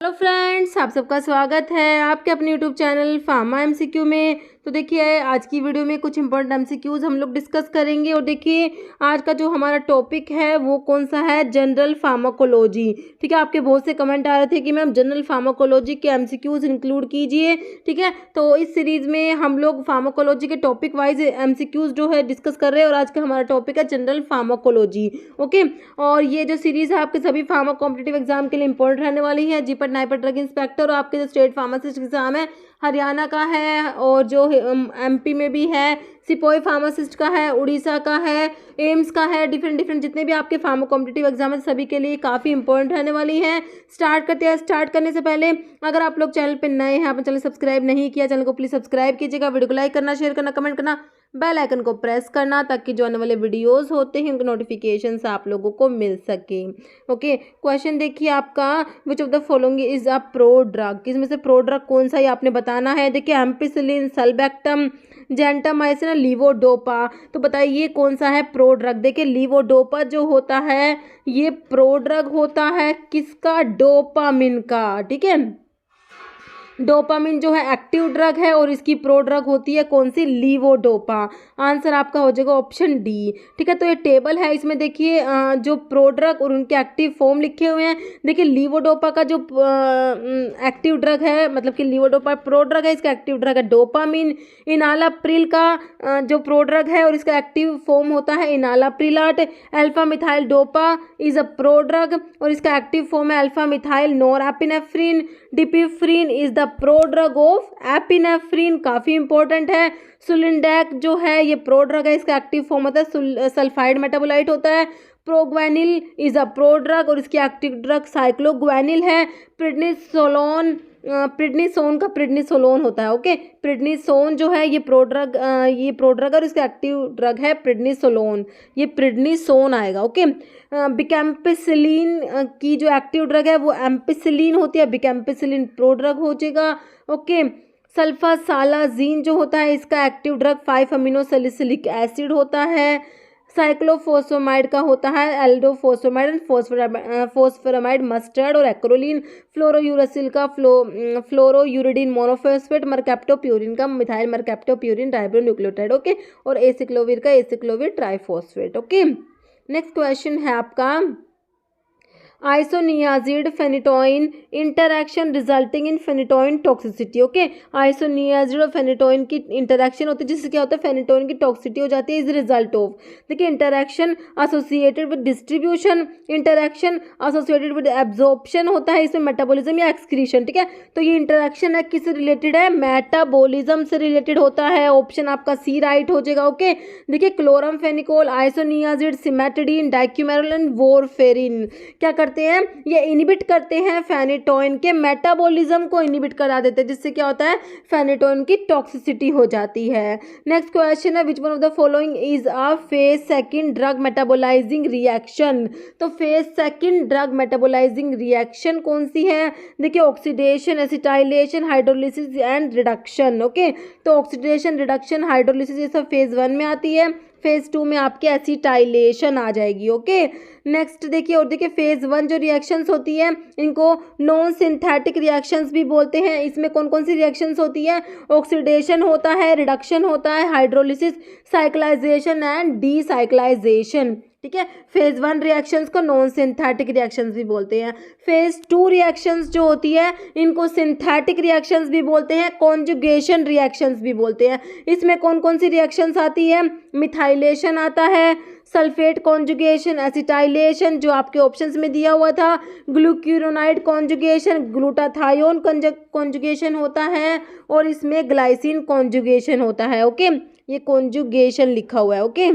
Hello friends, आप सबका स्वागत है आपके अपने यूट्यूब चैनल फार्मा एमसीक्यू में। तो देखिए, आज की वीडियो में कुछ इंपॉर्टेंट एमसीक्यूज हम लोग डिस्कस करेंगे। और देखिए, आज का जो हमारा टॉपिक है वो कौन सा है, जनरल फार्माकोलॉजी। ठीक है, आपके बहुत से कमेंट आ रहे थे कि मैम जनरल फार्माकोलॉजी के एमसीक्यूज इंक्लूड कीजिए। ठीक है, तो इस सीरीज में हम लोग फार्माकोलॉजी के टॉपिक वाइज एमसीक्यूज जो है डिस्कस कर रहे हैं। और आज का हमारा टॉपिक है जनरल फार्माकोलॉजी। ओके, और ये जो सीरीज है आपके सभी फार्मा कॉम्पिटिटिव एग्जाम के लिए इंपॉर्टेंट रहने वाली है। जीपट नाइपर ड्रग इंस्पेक्टर और आपके जो स्टेट फार्मासिस्ट एग्जाम है हरियाणा का है, और जो एमपी में भी है, सिपोई फार्मासिस्ट का है, उड़ीसा का है, एम्स का है, डिफरेंट जितने भी आपके फार्मा कॉम्पिटिटिव एग्जाम है सभी के लिए काफ़ी इंपॉर्टेंट रहने वाली है। स्टार्ट करते हैं। स्टार्ट करने से पहले अगर आप लोग चैनल पर नए हैं, आपने चैनल सब्सक्राइब नहीं किया, चैनल को प्लीज़ सब्सक्राइब कीजिएगा। वीडियो को लाइक करना, शेयर करना, कमेंट करना, बेल आइकन को प्रेस करना, ताकि जो आने वाले वीडियोस होते हैं उनके नोटिफिकेशंस आप लोगों को मिल सके। ओके, क्वेश्चन देखिए आपका, विच of the following is a pro drug. किसमें से प्रो ड्रग कौन सा, ये आपने बताना है। देखिए, एम्पिसिलिन, सल्बेक्टम, जेंटामाइसिन, लीवोडोपा। तो बताइए कौन सा है प्रो ड्रग। देखिए, लीवोडोपा जो होता है ये प्रो ड्रग होता है किसका, डोपामिन का। ठीक है, डोपामिन जो है एक्टिव ड्रग है और इसकी प्रो ड्रग होती है कौन सी, लीवोडोपा। आंसर आपका हो जाएगा ऑप्शन डी। ठीक है, तो ये टेबल है, इसमें देखिए जो प्रो ड्रग और उनके एक्टिव फॉर्म लिखे हुए हैं। देखिए, लीवोडोपा का जो एक्टिव ड्रग है, मतलब कि लीवोडोपा प्रो ड्रग है, इसका एक्टिव ड्रग है डोपामिन। इनालाप्रिल का जो प्रो ड्रग है और इसका एक्टिव फॉर्म होता है enalaprilat. Alpha methyl dopa is a pro drug और इसका एक्टिव फॉर्म है alpha methyl norepinephrine. Dipivefrin is the pro drug of epinephrine, काफी इंपॉर्टेंट है। सुलिंडेक जो है ये प्रो ड्रग है, इसका एक्टिव फॉर्म होता है सल्फाइड मेटाबोलाइट होता है। प्रोग्वेनिल इज अ प्रो ड्रग और इसकी एक्टिव ड्रग साइक्लोग्वेनिल है। प्रिडनिसोलोन, प्रिडनिसोन का प्रिडनिसोलोन होता है। ओके, प्रिडनिसोन जो है ये प्रो ड्रग और इसका एक्टिव ड्रग है प्रिडनिसोलोन, ये प्रिडनिसोन आएगा। ओके, बिकैम्पिसिलिन की जो एक्टिव ड्रग है वो एम्पिसिलिन होती है, बिकैम्पिसिलिन प्रो ड्रग हो जाएगा। ओके, सल्फासालाजीन जो होता है इसका active drug 5 amino salicylic acid होता है। साइक्लोफोसोमाइड का होता है एल्डोफोसोमाइड एंड फोस्फोरामाइड मस्टर्ड। और एक्रोलिन, फ्लोरोयूरासिल का फ्लोरोयूरिडीन मोनोफॉस्फेट, मरकैप्टोप्यूरिन का मिथाइल मरकैप्टोप्यूरिन राइबोन्यूक्लियोटाइड। ओके, और एसिक्लोविर का aciclovir triphosphate. Okay, next question है आपका, isoniazid phenytoin interaction resulting in phenytoin toxicity. Okay, isoniazid और फेनिटोइन की इंटरैक्शन होती है जिससे क्या होता है, फेनिटोइन की टॉक्सिसिटी हो जाती है इज रिजल्ट ऑफ। देखिए, interaction associated with distribution, interaction associated with absorption होता है, इसमें मेटाबॉलिज्म या एक्सक्रीशन। ठीक है, तो ये इंटरैक्शन है किससे रिलेटेड है, मेटाबॉलिज्म से रिलेटेड होता है। ऑप्शन आपका सी राइट हो जाएगा। ओके, देखिए, chloramphenicol, isoniazid, cimetidine, डाइक्यूमेरल and warfarin क्या करते हैं, ये इनहिबिट करते हैं फेनिटोइन के मेटाबॉलिज्म को इनहिबिट करा देते हैं, जिससे क्या होता है, फेनिटोइन की टॉक्सिसिटी हो जाती है। नेक्स्ट क्वेश्चन है, which one of the following is a phase second drug metabolising reaction. तो phase second drug metabolising reaction कौन सी है। देखिए, oxidation, acetylation, hydrolysis and reduction. Okay, तो ऑक्सीडेशन, रिडक्शन, हाइड्रोलिसिस ये सब फेज 1 में आती है, फेज 2 में आपके एसिटाइलेशन आ जाएगी। ओके, नेक्स्ट देखिए, और देखिए फेज 1 जो रिएक्शंस होती है इनको नॉन सिंथेटिक रिएक्शंस भी बोलते हैं। इसमें कौन कौन सी रिएक्शंस होती है, ऑक्सीडेशन होता है, रिडक्शन होता है, हाइड्रोलिसिस, साइक्लाइजेशन एंड डीसाइक्लाइजेशन। ठीक है, फेज 1 रिएक्शंस को नॉन सिंथेटिक रिएक्शंस भी बोलते हैं। फेज 2 रिएक्शंस जो होती है इनको सिंथेटिक रिएक्शंस भी बोलते हैं, कॉन्जुगेशन रिएक्शंस भी बोलते हैं। इसमें कौन कौन सी रिएक्शंस आती है, मिथाइलेशन आता है, सल्फेट कॉन्जुगेशन, एसिटाइलेशन जो आपके ऑप्शंस में दिया हुआ था, ग्लूक्यूरोनाइड कॉन्जुगेशन, ग्लूटाथायोन कॉन्जुगेशन होता है, और इसमें ग्लाइसिन कॉन्जुगेशन होता है। ओके, ये कॉन्जुगेशन लिखा हुआ है। ओके,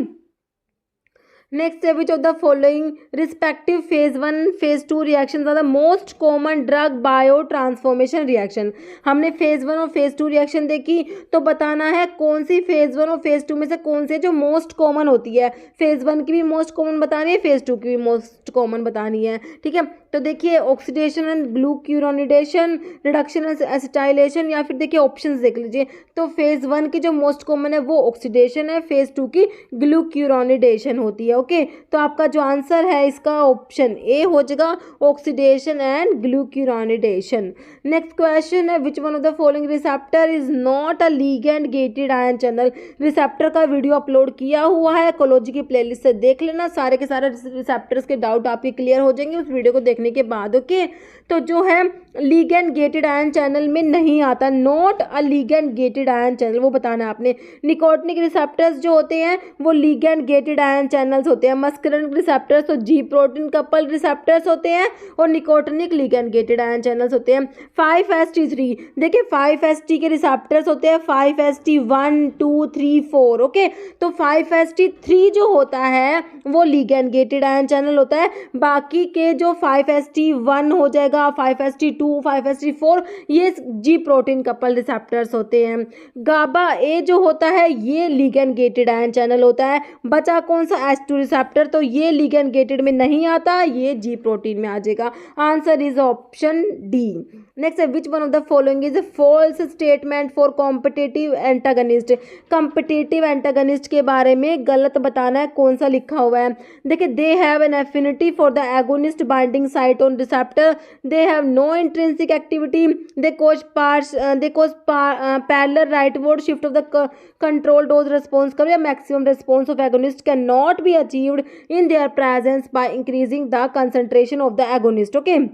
नेक्स्ट है, which of the following respective phase 1 phase 2 reaction are the most common drug biotransformation reaction. हमने फेज 1 और फेज 2 रिएक्शन देखी, तो बताना है कौन सी फेज 1 और फेज 2 में से कौन सी जो मोस्ट कॉमन होती है। फेज 1 की भी मोस्ट कॉमन बतानी है, फेज 2 की भी मोस्ट कॉमन बतानी है। ठीक है, तो देखिए oxidation and glucuronidation, reduction and acetylation, या फिर देखिए ऑप्शंस देख लीजिए। तो फेज़ 1 की जो मोस्ट कॉमन है वो ऑक्सीडेशन है, फेज़ 2 की ग्लूक्यूरोनिडेशन होती है। ओके, तो आपका जो आंसर है इसका ऑप्शन ए हो जाएगा, ऑक्सीडेशन एंड ग्लूक्यूरोनिडेशन। नेक्स्ट क्वेश्चन है, which one of the following receptor is not a ligand gated ion channel. Receptor का वीडियो अपलोड किया हुआ है, इकोलॉजी की प्लेलिस्ट से देख लेना, सारे के सारे रिसेप्टर्स के डाउट आपके क्लियर हो जाएंगे उस वीडियो को देखने के बाद। ओके, तो जो है लिगैंड गेटेड आयन चैनल में नहीं आता, not a ligand gated ion channel, वो बताना है आपने। निकोटिनिक रिसेप्टर्स जो होते हैं वो लिगैंड गेटेड आयन चैनल्स होते हैं। मस्करिन रिसेप्टर्स तो जी प्रोटीन कपल रिसेप्टर्स होते हैं और nicotinic ligand gated ion channels होते हैं। 5st3 देखिए 5st के रिसेप्टर्स होते हैं 5st1 2 3 4। ओके, तो 5st3 जो होता है वो लिगैंड गेटेड आयन चैनल होता है। बाकी के जो 5st1 हो जाएगा, 5st2 5st4 ये जी प्रोटीन कपल रिसेप्टर्स होते हैं। गाबा ए जो होता है ये लिगैंड गेटेड आयन चैनल होता है। बचा कौन सा, H2 रिसेप्टर, तो ये लिगैंड गेटेड में नहीं आता, ये जी प्रोटीन में आ जाएगा। Answer is option D. Next है, which one of the following is false statement for competitive antagonist. Competitive antagonist के बारे में गलत बताना है, कौन सा लिखा हुआ है। देखिए, they have an affinity for the agonist binding site on receptor, they have no intrinsic activity, they cause parallel rightward shift of the control dose response curve, या maximum response of agonist cannot be achieved in their presence by increasing the concentration of the agonist। okay,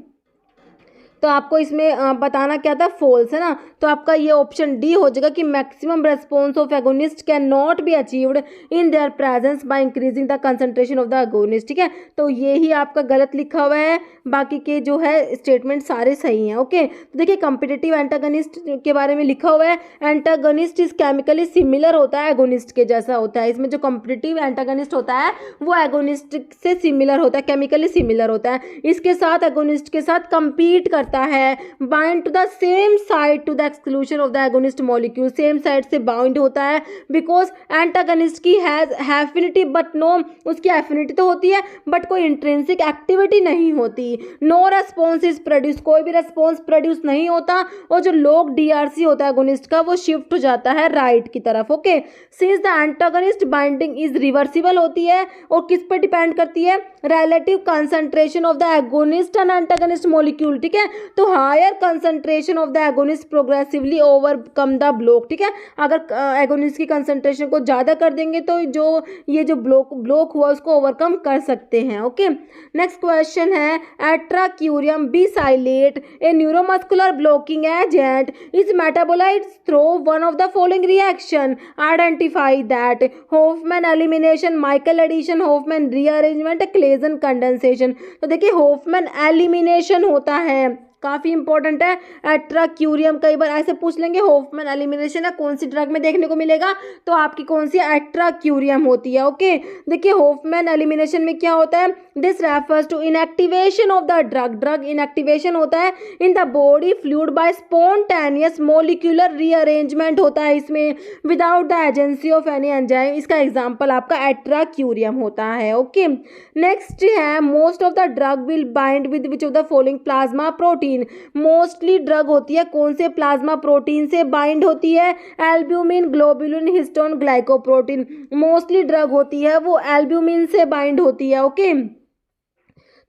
तो आपको इसमें बताना क्या था, false है ना, तो आपका ये ऑप्शन डी हो जाएगा कि maximum response of agonist can not be achieved in their presents by increasing the concentration of the agonist. ठीक है, तो ये ही आपका गलत लिखा हुआ है, बाकी के जो है स्टेटमेंट सारे सही हैं। ओके, तो देखिए कॉम्पिटिटिव एंटागनिस्ट के बारे में लिखा हुआ है, एंटागनिस्ट इज केमिकली सिमिलर होता है, एगोनिस्ट के जैसा होता है। इसमें जो कॉम्पिटिटिव एंटागनिस्ट होता है वो एगोनिस्ट से सिमिलर होता है, केमिकली सिमिलर होता है, इसके साथ एगोनिस्ट के साथ कंपीट करता है, bind to the same side to the exclusion of the agonist molecule, same side से बाउंड होता है। बिकॉज एंटागनिस्ट की हैज एफिनिटी बट नो, उसकी एफिनिटी तो होती है बट कोई इंट्रिंसिक एक्टिविटी नहीं होती। नो रेस्पॉन्स इज प्रोड्यूस, कोई भी रेस्पॉन्स प्रोड्यूस नहीं होता, और जो लोग डीआरसी होता है एगोनिस्ट का वो शिफ्ट हो जाता है राइट की तरफ। Okay, since the antagonist binding is reversible होती है और किस पर डिपेंड करती है, relative concentration of the agonist and antagonist molecule. ठीक है, तो higher concentration of the agonist progressively overcome the block. ठीक है, अगर एगोनिस्ट की कंसंट्रेशन को ज़्यादा कर देंगे तो ये जो ब्लॉक हुआ उसको ओवरकम कर सकते हैं। ओके, नेक्स्ट क्वेश्चन है, atracurium besylate a neuromuscular blocking agent is metabolised through one of the following reaction, identify that. Hofmann elimination, Michael addition, Hofmann rearrangement, Claisen condensation. तो देखिए होफमैन एलिमिनेशन होता है, काफ़ी इंपॉर्टेंट है। एट्राक्यूरियम कई बार ऐसे पूछ लेंगे, होफमैन एलिमिनेशन है कौन सी ड्रग में देखने को मिलेगा, तो आपकी कौन सी एट्राक्यूरियम होती है। ओके, देखिए होफमैन एलिमिनेशन में क्या होता है, this refers to inactivation of the drug inactivation होता है in the body fluid by spontaneous molecular rearrangement होता है इसमें, without the agency of any enzyme. इसका एग्जाम्पल आपका एट्राक्यूरियम होता है। ओके, नेक्स्ट है, most of the drug will bind with which of the following, plasma protein. Mostly drug होती है कौन से प्लाज्मा प्रोटीन से बाइंड होती है, albumin, globulin, histone, glycoprotein. Mostly drug होती है वो एल्ब्यूमिन से बाइंड होती है। ओके,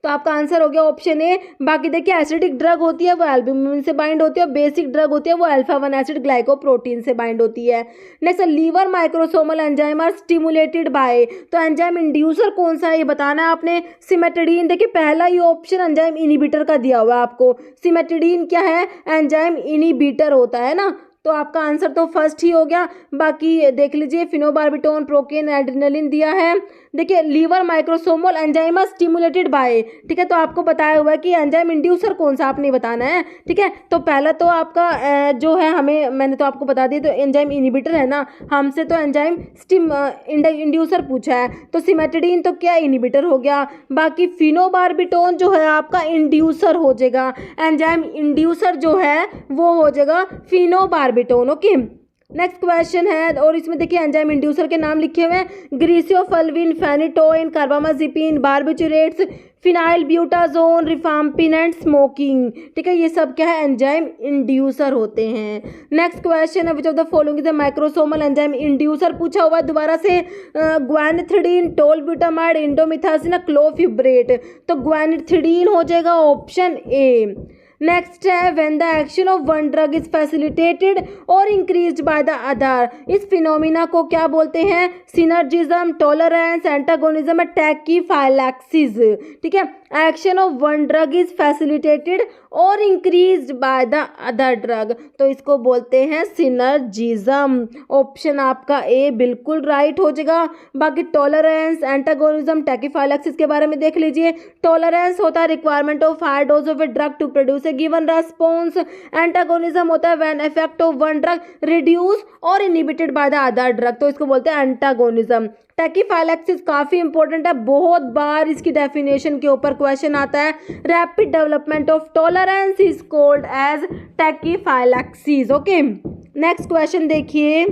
तो आपका आंसर हो गया ऑप्शन ए। बाकी देखिए एसिडिक ड्रग होती है वो एल्ब्यूमिन से बाइंड होती है, और बेसिक ड्रग होती है वो अल्फा-1 एसिड ग्लाइकोप्रोटीन से बाइंड होती है। Next, liver microsomal enzyme are stimulated by, तो एंजाइम इंड्यूसर कौन सा है ये बताना है आपने। सिमेटिडीन, देखिए पहला ये ऑप्शन एंजाइम इनिबिटर का दिया हुआ है आपको। सिमेटिडीन क्या है, एंजाइम इनिबिटर होता है ना, तो आपका आंसर तो फर्स्ट ही हो गया। बाकी देख लीजिए फिनोबार्बिटोन, प्रोकेन, एड्रेनलिन दिया है। देखिए liver microsomal enzyme stimulated by, ठीक है, तो आपको बताया हुआ है कि एंजाइम इंड्यूसर कौन सा आपने बताना है। ठीक है, तो पहला तो आपका जो है हमें, मैंने तो आपको बता दिया, तो एंजाइम इनिबिटर है ना, हमसे तो एंजाइम इंड्यूसर पूछा है, तो सिमेटिडीन तो क्या इनिबिटर हो गया। बाकी फिनोबार्बिटोन जो है आपका इंड्यूसर हो जाएगा, एंजाइम इंड्यूसर जो है वो हो जाएगा फिनोबार्बिटोन। ओके, नेक्स्ट क्वेश्चन है, और इसमें देखिए एंजाइम इंड्यूसर के नाम लिखे हुए हैं, griseofulvin, phenytoin, carbamazepine, barbiturates, phenyl butazone, rifampin and smoking. ठीक है, ये सब क्या है, एंजाइम इंड्यूसर होते हैं। नेक्स्ट क्वेश्चन है, which of the following is a microsomal enzyme inducer, पूछा हुआ है दोबारा से, ग्वानिथिडीन, टोलब्यूटामाइड, इंडोमिथासिन, क्लोफिब्रेट। तो ग्वानिथिडीन हो जाएगा ऑप्शन ए। नेक्स्ट है, when the action of one drug is facilitated और इंक्रीज्ड बाय द अदर, इस फिनोमिना को क्या बोलते हैं, सिनर्जिज्म, टॉलरेंस, एंटागोनिज्म, टैकीफाइलैक्सिस। ठीक है, action of one drug is facilitated और increased by the other drug, तो इसको बोलते हैं सिनर्जिज्म। ऑप्शन आपका ए बिल्कुल राइट हो जाएगा। बाकी टॉलरेंस, एंटागोनिज्म, टैकीफाइलैक्सिस के बारे में देख लीजिए। टॉलरेंस होता है requirement of high dose of a drug to produce a given response. Antagonism होता है when effect of one drug reduce और inhibited by the other drug, तो इसको बोलते हैं एंटागोनिज्म। टैकीफाइलैक्सिस काफ़ी इंपॉर्टेंट है, बहुत बार इसकी डेफिनेशन के ऊपर क्वेश्चन आता है। Rapid development of tolerance is called as tachyphylaxis. Okay, next question देखिए,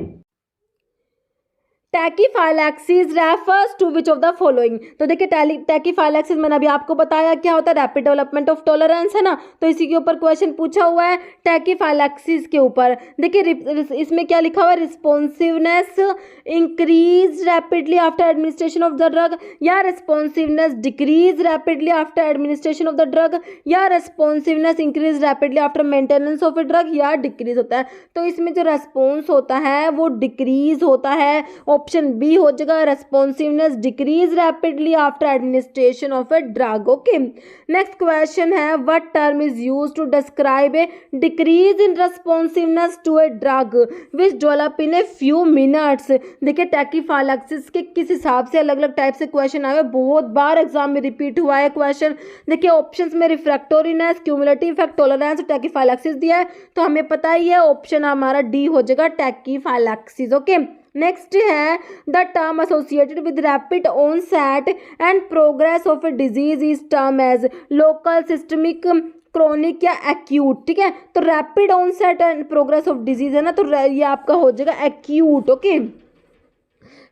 tachyphylaxis refers to which of the following. तो देखिए टैकीफाइलैक्सिस मैंने अभी आपको बताया क्या होता है, रैपिड डेवलपमेंट ऑफ टॉलरेंस है ना, तो इसी के ऊपर क्वेश्चन पूछा हुआ है टैकीफाइलैक्सिस के ऊपर। देखिए इसमें क्या लिखा हुआ है, responsiveness increase rapidly after administration of the drug, या responsiveness decrease rapidly after administration of the drug, या responsiveness increase rapidly after maintenance of a drug, या डिक्रीज होता है। तो इसमें जो रेस्पॉन्स होता है वो डिक्रीज होता है, ऑप्शन बी हो जाएगा, responsiveness decrease rapidly after administration of a drug. Okay, next question है, what term is used to describe a decrease in responsiveness to a drug which develop in a few minutes. देखिए tachyphylaxis के किस हिसाब से अलग अलग type से question आए, बहुत बार एग्जाम में रिपीट हुआ है क्वेश्चन। देखिए ऑप्शंस में रिफ्रैक्टोरीनेस, क्यूमुलेटिव इफेक्ट, टॉलरेंस, टैकीफाइलैक्सिस दिया है, तो हमें पता ही है ऑप्शन हमारा डी हो जाएगा, टैकीफाइलैक्सिस। ओके, नेक्स्ट है, the term associated with rapid onset and progress of a disease is term as local, systemic, chronic या एक्यूट। ठीक है, तो rapid onset and progress of disease है ना, तो ये आपका हो जाएगा acute. Okay,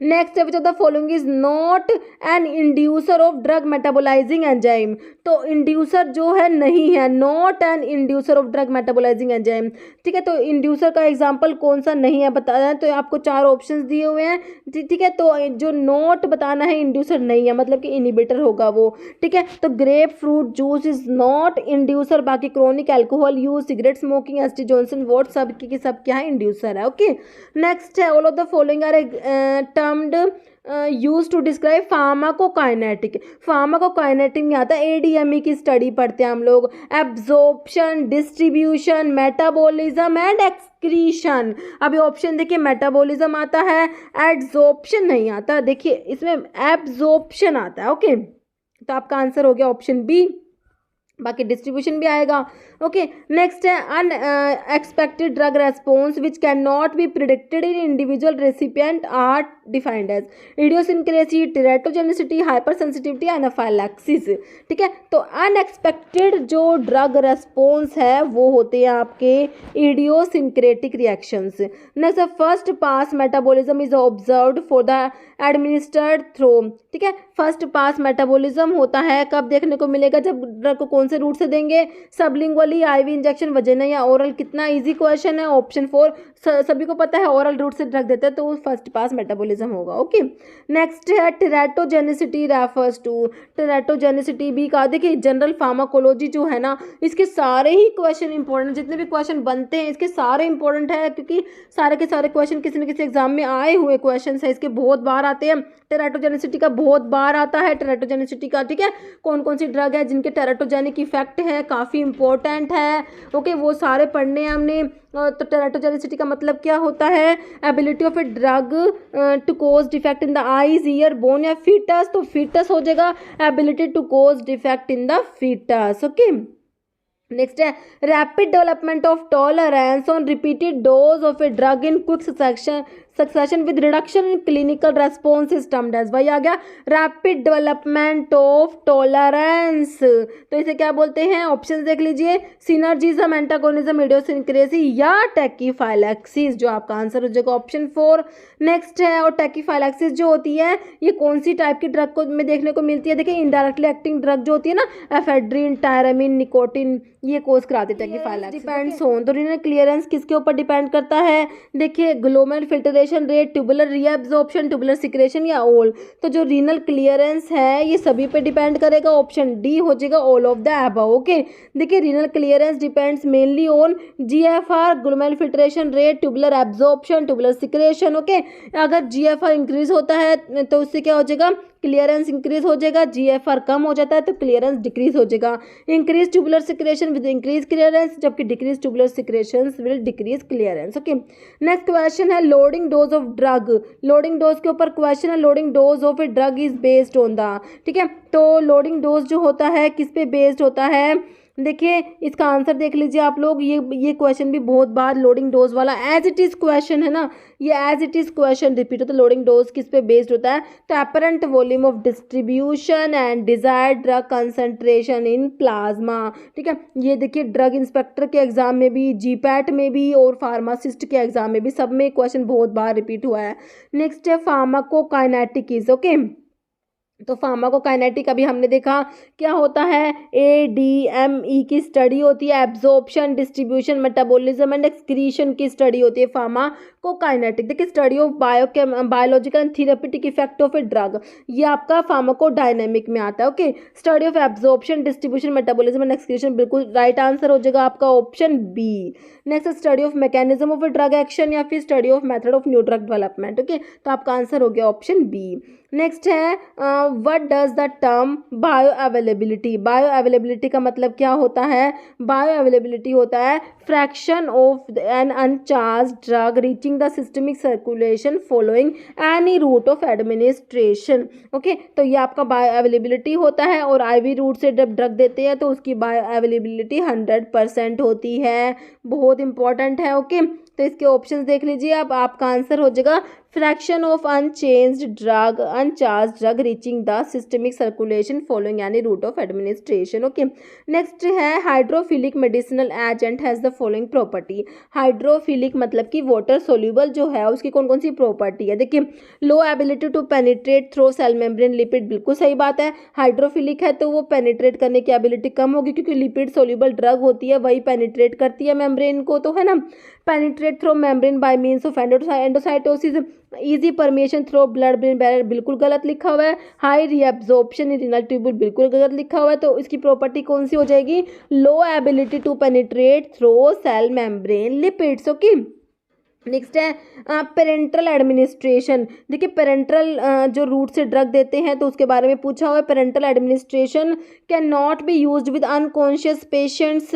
next which of the following is not an inducer of drug metabolising enzyme. तो इंड्यूसर जो है नहीं है, not an inducer of drug metabolising enzyme. ठीक है, तो इंड्यूसर का एग्जांपल कौन सा नहीं है बताया है, तो आपको 4 ऑप्शंस दिए हुए हैं। ठीक है, तो जो नॉट बताना है इंड्यूसर नहीं है, मतलब कि इनहिबिटर होगा वो। ठीक है, तो grape fruit juice is not inducer. बाकी chronic alcohol use, cigarette smoking, S T Johnson wort, सब की सब क्या है, इंड्यूसर है। ओके, नेक्स्ट है, all of the following are termed use to describe pharmacokinetic. Pharmacokinetic में आता है एडीएमई की स्टडी पढ़ते हैं हम लोग, absorption, distribution, metabolism and excretion. अभी ऑप्शन देखिए, मेटाबॉलिज्म आता है, एब्जॉर्प्शन नहीं आता, देखिए इसमें एब्जॉर्प्शन आता है। ओके, तो आपका आंसर हो गया ऑप्शन बी, बाकी डिस्ट्रीब्यूशन भी आएगा। ओके, नेक्स्ट है, unexpected drug response which can not be predicted in individual recipient are defined as idiosyncrasy, teratogenicity, hyper sensitivity, anaphylaxis. ठीक है, तो अनएक्सपेक्टेड जो ड्रग रेस्पॉन्स है वो होते हैं आपके इडियोसिंक्रेटिक रिएक्शंस। नेक्स्ट है, first pass metabolism is observed for the administered through. ठीक है, फर्स्ट पास मेटाबॉलिज्म होता है कब देखने को मिलेगा, जब ड्रग को कौन से रूट से देंगे, सबलिंगुअली, आईवी इंजेक्शन, वजेना या ओरल। कितना इजी क्वेश्चन है, ऑप्शन 4 सभी को पता है, ओरल रूट से ड्रग देते हैं तो फर्स्ट पास मेटाबॉलिज्म होगा। ओके, नेक्स्ट है, टेरेटोजेनिसिटी रेफर्स टू, टेरेटोजेनिसिटी भी कहा, देखिए जनरल फार्माकोलॉजी जो है ना, इसके सारे ही क्वेश्चन इंपॉर्टेंट, जितने भी क्वेश्चन बनते हैं इसके सारे इंपॉर्टेंट है, क्योंकि सारे के सारे क्वेश्चन किसी न किसी एग्जाम में आए हुए क्वेश्चन है, इसके बहुत बार आते हैं। टेरेटोजेनिसिटी का बहुत बार आता है, टेरेटोजेनिसिटी का। ठीक है, कौन कौन सी ड्रग है जिनके टेरेटोजेनिक इफेक्ट है, काफ़ी इंपॉर्टेंट है। ओके, वो सारे पढ़ने हैं हमने। तो टेरेटोजेनिसिटी का मतलब क्या होता है, ability of a drug to cause defect in the eyes, ear, bone या फीटस। तो फीटस हो जाएगा, ability to cause defect in the fetus. Okay, next है, rapid development of tolerance on repeated dose of a drug in quick succession with reduction in clinical response is termed as, वही आ गया rapid development of tolerance. तो इसे क्या बोलते हैं, option देख लीजिए, सिनर्जिज्म, एंटागोनिज्म, इडियोसिंक्रेसी या टैकीफाइलैक्सिस, जो आपका आंसर हो जाएगा ऑप्शन 4। नेक्स्ट है, और टैकीफाइलैक्सिस जो होती है ये कौन सी टाइप की ड्रग को में देखने को मिलती है, देखिए इनडायरेक्टली एक्टिंग ड्रग जो होती है ना, एफेड्रिन, टायरामिन, निकोटिन, ये कोज कराती है टैकीफाइलैक्सिस। डिपेंड्स ऑन, तो रीनल क्लियरेंस किसके ऊपर डिपेंड करता है, देखिए glomerular filtration rate, tubular reabsorption, tubular secretion या ऑल। तो जो रीनल क्लियरेंस है ये सभी पे डिपेंड करेगा, ऑप्शन डी हो जाएगा all of the above. Okay, देखिए renal clearance depends mainly on GFR, glomerular filtration rate, tubular absorption, tubular secretion. Okay, अगर जीएफआर इंक्रीज होता है तो उससे क्या हो जाएगा, क्लियरेंस इंक्रीज हो जाएगा, जीएफआर कम हो जाता है तो क्लियरेंस डिक्रीज हो जाएगा। Increase tubular secretion with increase clearance, जबकि decrease tubular secretion will decrease clearance. Okay, next question है loading dose of drug. Loading dose के ऊपर क्वेश्चन है, loading dose of a drug is based on the, ठीक है, तो लोडिंग डोज जो होता है किस पे बेस्ड होता है, देखिए इसका आंसर देख लीजिए आप लोग, ये क्वेश्चन भी बहुत बार लोडिंग डोज वाला एज इट इज क्वेश्चन है ना, ये as it is question repeat होता है। लोडिंग डोज किस पे बेस्ड होता है, तो apparent volume of distribution and desired drug concentration in plasma, ठीक है। ये देखिए ड्रग इंस्पेक्टर के एग्जाम में भी, जीपैट में भी और फार्मासिस्ट के एग्जाम में भी, सब में क्वेश्चन बहुत बार रिपीट हुआ है। नेक्स्ट है फार्माकोकाइनेटिक्स। ओके, तो फार्माकोकाइनेटिक अभी हमने देखा क्या होता है, ADME की स्टडी होती है, absorption, distribution, metabolism and excretion की स्टडी होती है फार्माकोकाइनेटिक। देखिए study of biological and therapeutic effect of a drug, ये आपका फार्माकोडायनेमिक में आता है। Okay, study of absorption, distribution, metabolism and excretion, बिल्कुल राइट आंसर हो जाएगा आपका option B. Next study of mechanism of a drug action या फिर study of method of new drug development. Okay, तो आपका आंसर हो गया ऑप्शन बी। नेक्स्ट है what does the term bioavailability. Bioavailability का मतलब क्या होता है, बायो अवेलेबिलिटी होता है fraction of an uncharge drug reaching the systemic circulation following any route of administration. Okay, तो ये आपका बायो अवेलेबिलिटी होता है, और IV रूट से जब ड्रग देते हैं तो उसकी बायो अवेलेबिलिटी 100% होती है, बहुत इंपॉर्टेंट है। ओके, तो इसके ऑप्शंस देख लीजिए आप, आपका आंसर हो जाएगा fraction of uncharged drug reaching the systemic circulation following यानी route of administration. Okay, next है hydrophilic medicinal agent has the following property. Hydrophilic मतलब कि वाटर सोल्यूबल जो है उसकी कौन कौन सी प्रॉपर्टी है, देखिए low ability to penetrate through cell membrane lipid, बिल्कुल सही बात है, हाइड्रोफिलिक है तो वो पेनिट्रेट करने की एबिलिटी कम होगी, क्योंकि लिपिड सोल्यूबल ड्रग होती है वही पेनिट्रेट करती है मेम्ब्रेन को, तो है ना। Penetrate through membrane by means of endocytosis, easy permission through blood brain barrier, बिल्कुल गलत लिखा हुआ है। हाई रीअब्जॉर्प्शन इन रीनल ट्यूब्यूल, बिल्कुल गलत लिखा हुआ है, तो इसकी प्रॉपर्टी कौन सी हो जाएगी, low ability to penetrate through cell membrane lipids. Okay, next है पेरेंट्रल एडमिनिस्ट्रेशन। देखिए पेरेंट्रल जो रूट से ड्रग देते हैं तो उसके बारे में पूछा हुआ है। Parenteral administration can not be used with unconscious patients,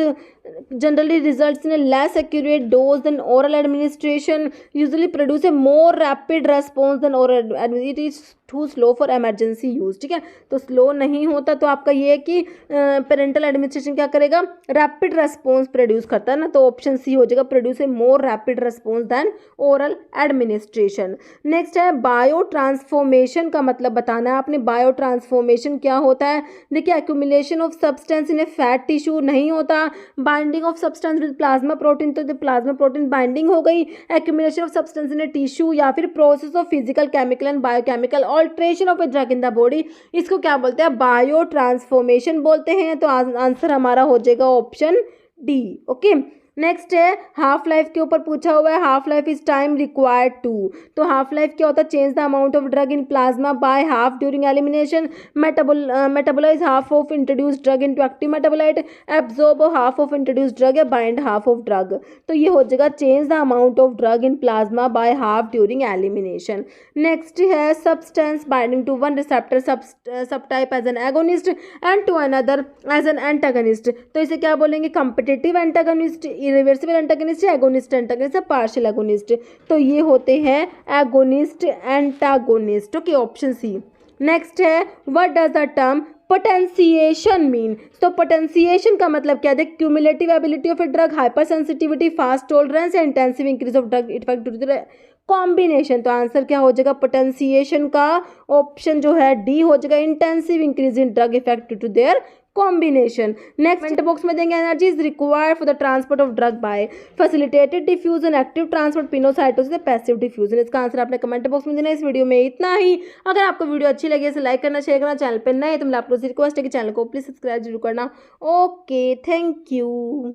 generally results in a less accurate dose than oral administration, usually produce a more rapid response than oral administration, it is too slow for emergency use। ठीक है, तो slow नहीं होता, तो आपका ये है कि पेरेंटल एडमिनिस्ट्रेशन क्या करेगा, रैपिड रेस्पॉन्स प्रोड्यूस करता है ना, तो ऑप्शन सी हो जाएगा, produce a more rapid response than oral administration. Next है बायो ट्रांसफॉर्मेशन का मतलब बताना है आपने, बायो ट्रांसफॉर्मेशन क्या होता है, देखिए accumulation of substance in A fat tissue नहीं होता, binding of substance with plasma protein, तो प्लाज्मा प्रोटीन बाइंडिंग हो गई, accumulation of substance in a tissue, या फिर process of physical chemical and biochemical alteration of a drug in the body, इसको क्या बोलते हैं, बायो ट्रांसफॉर्मेशन बोलते हैं। तो आंसर हमारा हो जाएगा ऑप्शन डी। ओके, नेक्स्ट है हाफ लाइफ के ऊपर पूछा हुआ है, half life is time required to, तो हाफ लाइफ क्या होता है, change the amount of drug in plasma by half during elimination, metabolise half of introduced drug into active metabolite, absorb half of introduced drug या bind half of drug, तो ये हो जाएगा change the amount of drug in plasma by half during elimination. Next है substance binding to one receptor subtype as an agonist and to another as an antagonist, तो इसे क्या बोलेंगे, competitive antagonist, irreversible antagonist, agonist antagonist, partial agonist, तो ये होते हैं agonist antagonist. Okay, option C. Next है what does the term potentiation mean, तो पोटेंशिएशन का मतलब क्या है, cumulative ability of a drug, hypersensitivity, fast tolerance, intensive increase of drug effect combination. तो आंसर क्या हो जाएगा पोटेंशिएशन का ऑप्शन जो है डी हो जाएगा, intensive increase in drug effect to their combination. Next box में देंगे energy is required for the transport of drug by facilitated diffusion, active transport, pinocytosis, passive diffusion. इसका आंसर आपने कमेंट बॉक्स में देना। इस वीडियो में इतना ही। अगर आपको वीडियो अच्छी लगी इसे लाइक करना, शेयर करना, चैनल पर नए तो मैं आपको रिक्वेस्ट है कि चैनल को प्लीज सब्सक्राइब जरूर करना। Okay, thank you.